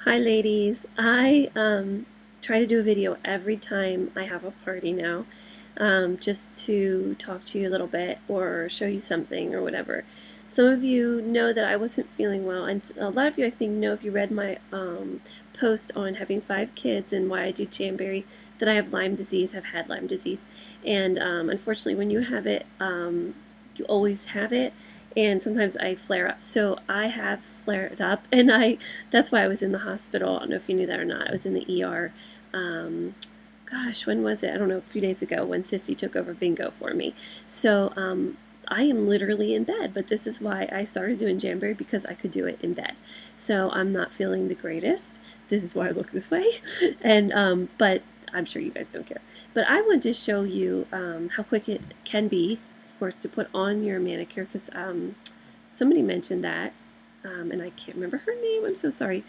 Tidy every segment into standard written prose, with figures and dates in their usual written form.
Hi ladies. I try to do a video every time I have a party now, just to talk to you a little bit or show you something or whatever. Some of you know that I wasn't feeling well, and a lot of you I think know if you read my post on having 5 kids and why I do Jamberry that I have Lyme disease, have had Lyme disease, and unfortunately when you have it, you always have it, and sometimes I flare up. So I have flared up, and that's why I was in the hospital. I don't know if you knew that or not. I was in the ER. Gosh, when was it? I don't know, a few days ago when Sissy took over bingo for me. So I am literally in bed, but this is why I started doing Jamberry, because I could do it in bed. So I'm not feeling the greatest. This is why I look this way. And but I'm sure you guys don't care. But I want to show you how quick it can be, of course, to put on your manicure, because somebody mentioned that, and I can't remember her name. I'm so sorry.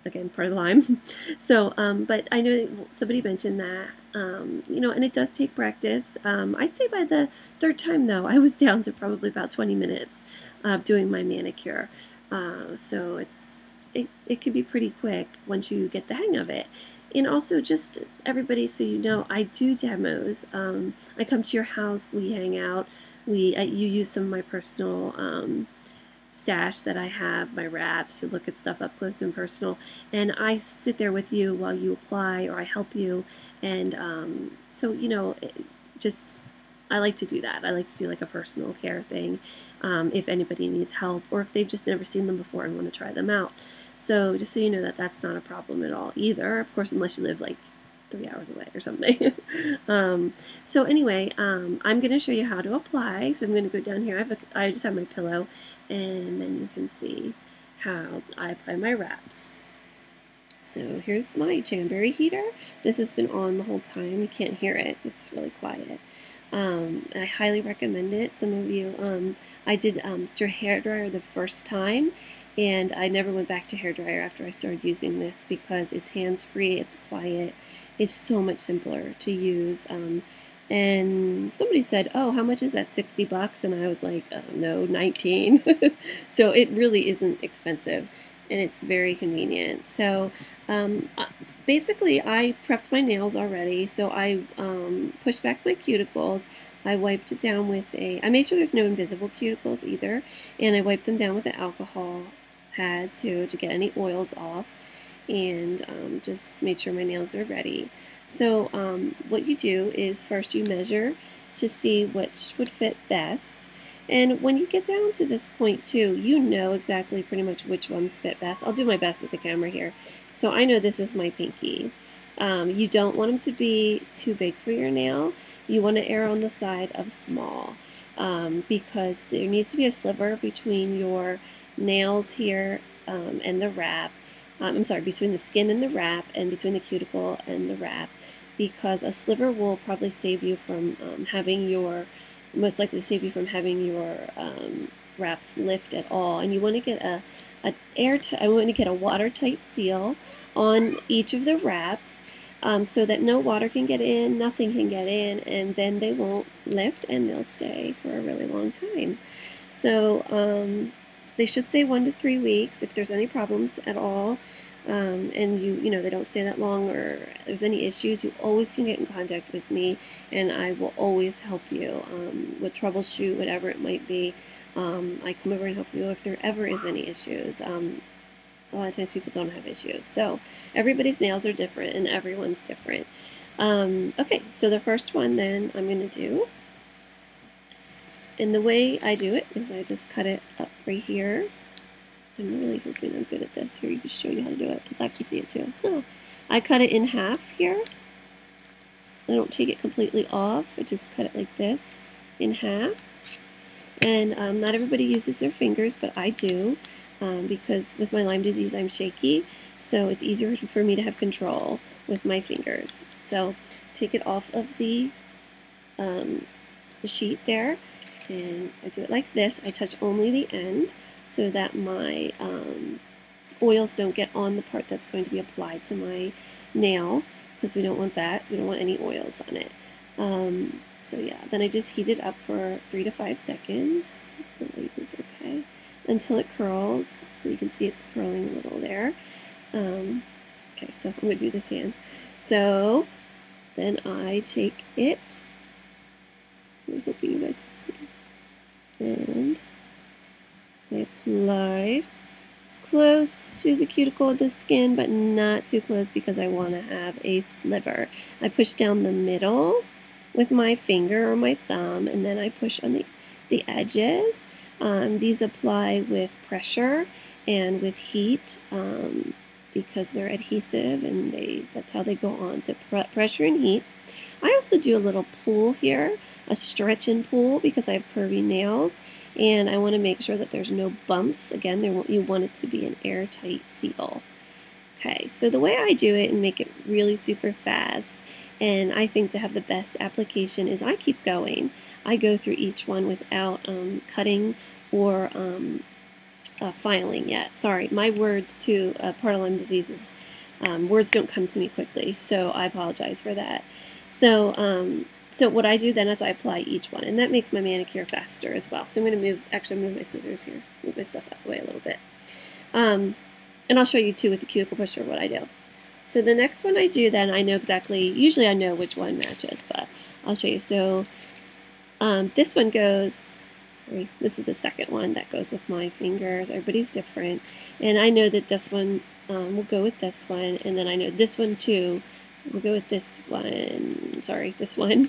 Again, part of the Lyme. So, but I know somebody mentioned that, and it does take practice. I'd say by the third time, though, I was down to probably about 20 minutes of doing my manicure. So it can be pretty quick once you get the hang of it. And also, just everybody, so you know, I do demos. I come to your house, we hang out, you use some of my personal stash that I have, my wraps, to look at stuff up close and personal, and I sit there with you while you apply, or I help you, and so just I like to do that. I like to do like a personal care thing, if anybody needs help, or if they've just never seen them before and want to try them out. So just so you know that that's not a problem at all either. Of course, unless you live like 3 hours away or something. So anyway, I'm going to show you how to apply. So I'm going to go down here. I just have my pillow, and then you can see how I apply my wraps. So here's my Jamberry heater. This has been on the whole time. You can't hear it. It's really quiet. I highly recommend it. Some of you, I did hair dryer the first time, and I never went back to hair dryer after I started using this, because it's hands-free, it's quiet, it's so much simpler to use. And somebody said, "Oh, how much is that? $60?" And I was like, "No, 19." So it really isn't expensive, and it's very convenient. So basically, I prepped my nails already. So I pushed back my cuticles. I wiped it down with I made sure there's no invisible cuticles either, and I wiped them down with an alcohol pad too, to get any oils off, and just made sure my nails are ready. So what you do is first you measure to see which would fit best. And when you get down to this point too, you know exactly pretty much which ones fit best. I'll do my best with the camera here. So I know this is my pinky. You don't want them to be too big for your nail. You want to err on the side of small, because there needs to be a sliver between your nails here and the wrap. I'm sorry, between the skin and the wrap, and between the cuticle and the wrap, because a sliver will probably save you from most likely save you from having your wraps lift at all. And you want to get I want to get a watertight seal on each of the wraps, so that no water can get in, nothing can get in, and then they won't lift and they'll stay for a really long time. So they should stay 1 to 3 weeks. If there's any problems at all, and they don't stay that long, or there's any issues, you always can get in contact with me, and I will always help you with troubleshoot, whatever it might be. I come over and help you if there ever is any issues. A lot of times people don't have issues. So everybody's nails are different, and everyone's different. Okay, so the first one then I'm going to do, and the way I do it is I just cut it up right here. I'm really hoping I'm good at this. Here, you can show you how to do it, because I have to see it too. I cut it in half here. I don't take it completely off. I just cut it like this in half. And not everybody uses their fingers, but I do, because with my Lyme disease I'm shaky, so it's easier for me to have control with my fingers. So take it off of the sheet there, and I do it like this. I touch only the end, so that my oils don't get on the part that's going to be applied to my nail, because we don't want that. We don't want any oils on it. So yeah, then I just heat it up for 3 to 5 seconds. The light is okay. Until it curls. So you can see it's curling a little there. Okay, so I'm going to do this hand. So then I take it, I'm hoping you guys can see, and I apply close to the cuticle of the skin, but not too close because I want to have a sliver. I push down the middle with my finger or my thumb, and then I push on the edges. These apply with pressure and with heat because they're adhesive, and that's how they go on. So pressure and heat. I also do a little pull here, a stretch and pull, because I have curvy nails, and I want to make sure that there's no bumps. Again, you want it to be an airtight seal. Okay, so the way I do it and make it really super fast, and I think to have the best application, is I keep going. I go through each one without cutting or filing yet. Sorry, my words to part of Lyme disease is words don't come to me quickly, so I apologize for that. So what I do then is I apply each one, and that makes my manicure faster as well. So I'm going to move my scissors here, move my stuff out of the way a little bit. And I'll show you too with the cuticle pusher what I do. So the next one I do then, I know exactly, usually I know which one matches, but I'll show you. So this one goes, sorry, this is the second one that goes with my fingers. Everybody's different. And I know that this one will go with this one, and then I know this one too will go with this one, sorry, this one.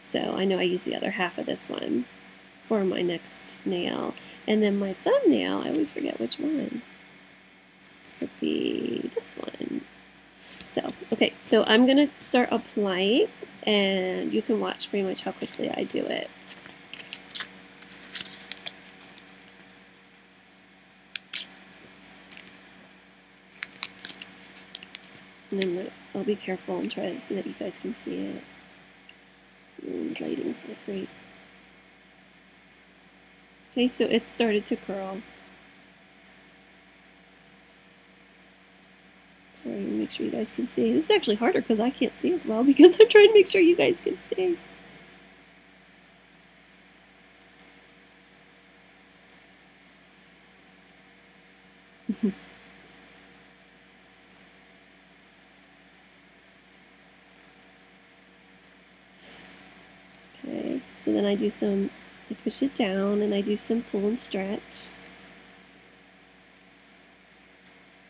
So I know I use the other half of this one for my next nail. And then my thumbnail, I always forget which one. Could be this one. So, okay, so I'm going to start applying, and you can watch pretty much how quickly I do it. And I'll be careful and try so that you guys can see it. The lighting's not great. Okay, so it started to curl. Sorry, make sure you guys can see. This is actually harder because I can't see as well because I'm trying to make sure you guys can see. Okay, so then I push it down and I do some pull and stretch.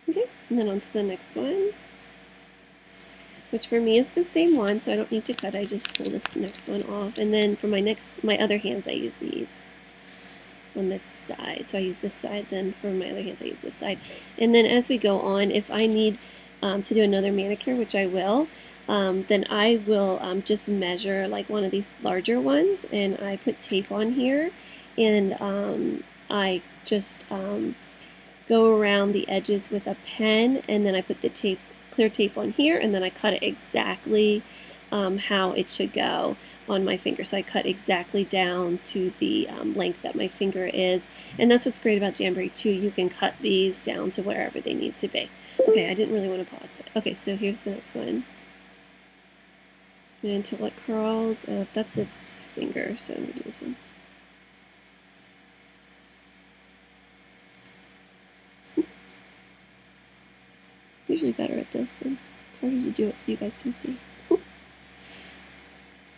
Okay, and then on to the next one, which for me is the same one, so I don't need to cut, I just pull this next one off. And then for my other hands, I use these on this side. So I use this side, then for my other hands, I use this side. And then as we go on, if I need to do another manicure, which I will, then I will just measure like one of these larger ones, and I put tape on here, and I just go around the edges with a pen, and then I put the clear tape on here, and then I cut it exactly how it should go on my finger. So I cut exactly down to the length that my finger is, and that's what's great about Jamboree too. You can cut these down to wherever they need to be. Okay, I didn't really want to pause it. Okay, so here's the next one. And until it curls, that's this finger, so I'm going to do this one. Usually better at this, then it's harder to do it so you guys can see.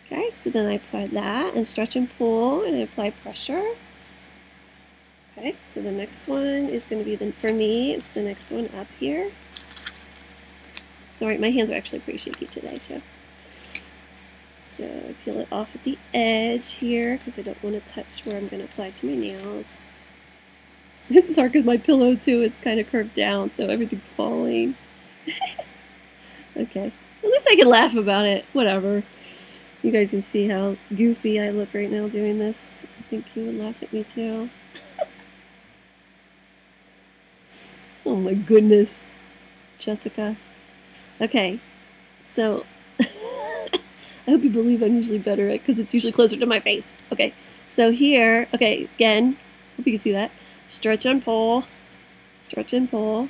Okay, so then I apply that and stretch and pull, and I apply pressure. Okay, so the next one is going to be, for me, it's the next one up here. Sorry, my hands are actually pretty shaky today too. So I peel it off at the edge here because I don't want to touch where I'm going to apply to my nails. It's hard because my pillow too, it's kind of curved down, so everything's falling. Okay, at least I can laugh about it, whatever. You guys can see how goofy I look right now doing this. I think you would laugh at me too. Oh my goodness, Jessica. Okay, so I hope you believe I'm usually better at it because it's usually closer to my face. Okay, so here, okay, again, hope you can see that. Stretch and pull, stretch and pull.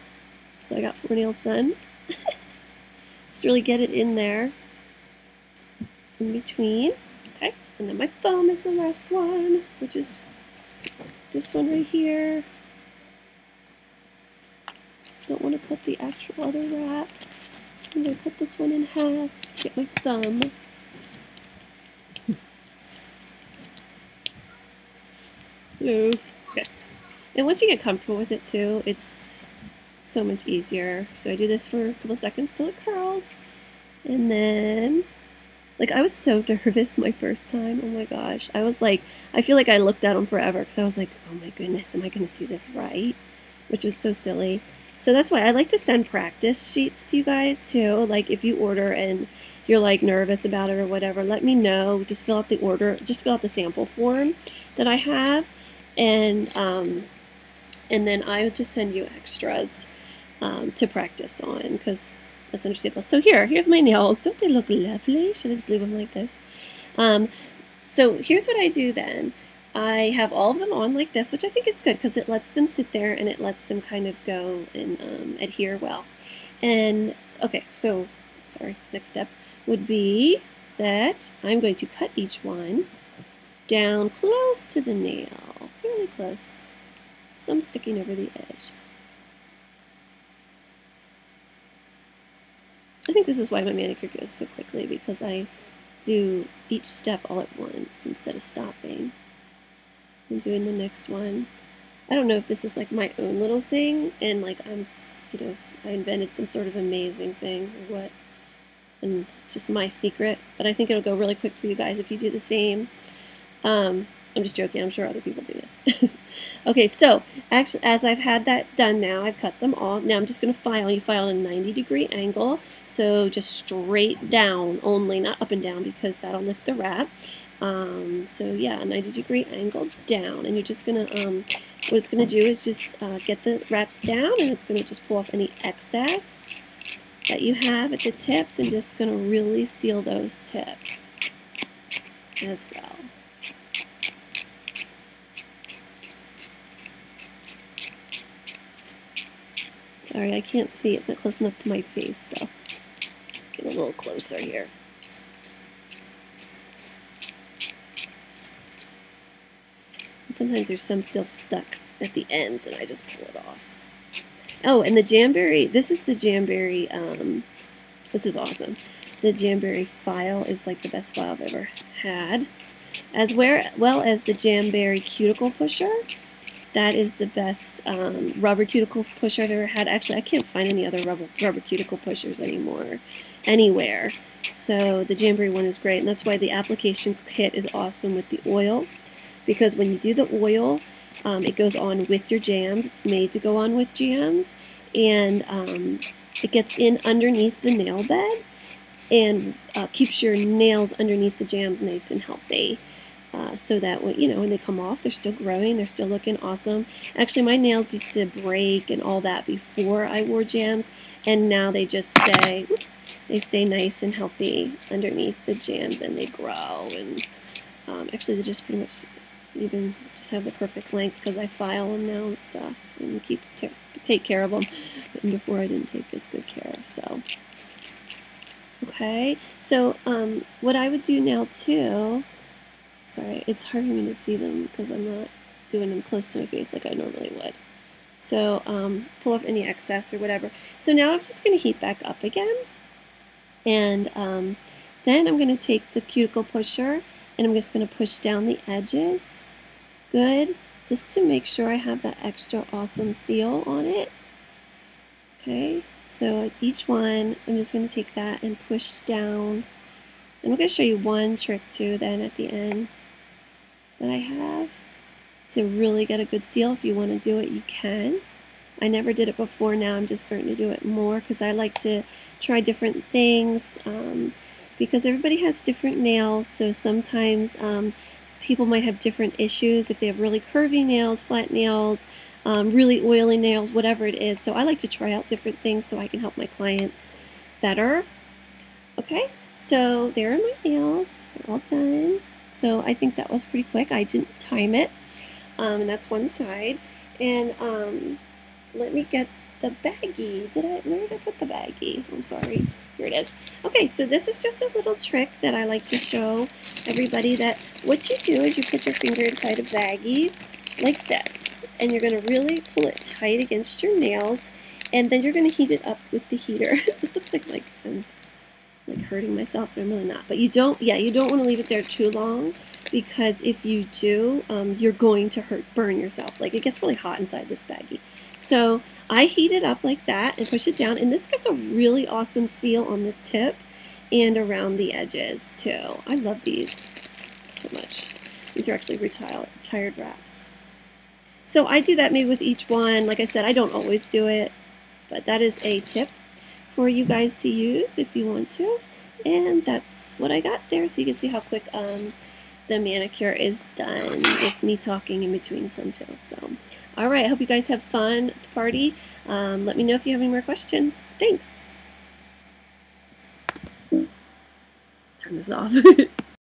So I got 4 nails done. Just really get it in there, in between. Okay, and then my thumb is the last one, which is this one right here. don't want to cut the actual other wrap. I'm going to cut this one in half. Get my thumb. Hello. Okay. And once you get comfortable with it too, it's so much easier. So I do this for a couple seconds till it curls. And then, like, I was so nervous my first time. Oh my gosh. I was like, I feel like I looked at them forever because I was like, oh my goodness, am I going to do this right? Which was so silly. So that's why I like to send practice sheets to you guys too. Like if you order and you're like nervous about it or whatever, let me know. Just fill out the order, just fill out the sample form that I have. And then I would just send you extras to practice on because that's understandable. So here's my nails. Don't they look lovely? Should I just leave them like this? So here's what I do then. I have all of them on like this, which I think is good because it lets them sit there and it lets them kind of go and adhere well. And okay, so sorry, next step would be that I'm going to cut each one down close to the nail, fairly close. Some sticking over the edge. I think this is why my manicure goes so quickly, because I do each step all at once instead of stopping and doing the next one. I don't know if this is like my own little thing and like I'm, you know, I invented some sort of amazing thing or what, and it's just my secret, but I think it'll go really quick for you guys if you do the same. I'm just joking, I'm sure other people do this. Okay, so actually, as I've had that done now, I've cut them all. Now I'm just going to file. You file at a 90-degree angle, so just straight down only, not up and down because that'll lift the wrap. So yeah, a 90-degree angle down, and you're just going to, what it's going to do is just get the wraps down, and it's going to just pull off any excess that you have at the tips, and just going to really seal those tips as well. Sorry, I can't see. It's not close enough to my face, so get a little closer here. And sometimes there's some still stuck at the ends, and I just pull it off. Oh, and the Jamberry, this is the Jamberry, this is awesome. The Jamberry file is like the best file I've ever had, as well as the Jamberry cuticle pusher. That is the best rubber cuticle pusher I've ever had. Actually, I can't find any other rubber cuticle pushers anymore, anywhere. So the Jamberry one is great, and that's why the application kit is awesome with the oil, because when you do the oil, it goes on with your jams. It's made to go on with jams, and it gets in underneath the nail bed and keeps your nails underneath the jams nice and healthy. So that when they come off, they're still growing, they're still looking awesome. Actually, my nails used to break and all that before I wore jams, and now they just stay, they stay nice and healthy underneath the jams, and they grow. And actually, they just pretty much even just have the perfect length because I file them now and stuff, and take care of them. And before I didn't take as good care, so. Okay, so what I would do now too. Sorry, it's hard for me to see them because I'm not doing them close to my face like I normally would. So pull off any excess or whatever. So now I'm just going to heat back up again. And then I'm going to take the cuticle pusher and I'm just going to push down the edges. Good. Just to make sure I have that extra awesome seal on it. Okay. So each one, I'm just going to take that and push down. And I'm going to show you one trick too then at the end that I have to really get a good seal. If you want to do it, you can. I never did it before. Now I'm just starting to do it more because I like to try different things because everybody has different nails. So sometimes people might have different issues if they have really curvy nails, flat nails, really oily nails, whatever it is. So I like to try out different things so I can help my clients better. Okay, so there are my nails. They're all done. So I think that was pretty quick. I didn't time it. And that's one side. And let me get the baggie. Where did I put the baggie? I'm sorry. Here it is. Okay, so this is just a little trick that I like to show everybody, that what you do is you put your finger inside a baggie like this. And you're going to really pull it tight against your nails. And then you're going to heat it up with the heater. This looks like I'm like hurting myself, but I'm really not. But you don't want to leave it there too long, because if you do, you're going to burn yourself. Like, it gets really hot inside this baggie. So I heat it up like that and push it down, and this gets a really awesome seal on the tip and around the edges too. I love these so much. These are actually retired wraps. So I do that maybe with each one. Like I said, I don't always do it, but that is a tip for you guys to use if you want to. And that's what I got there, so you can see how quick the manicure is done with me talking in between some too. So, all right, I hope you guys have fun at the party. Let me know if you have any more questions. Thanks. Turn this off.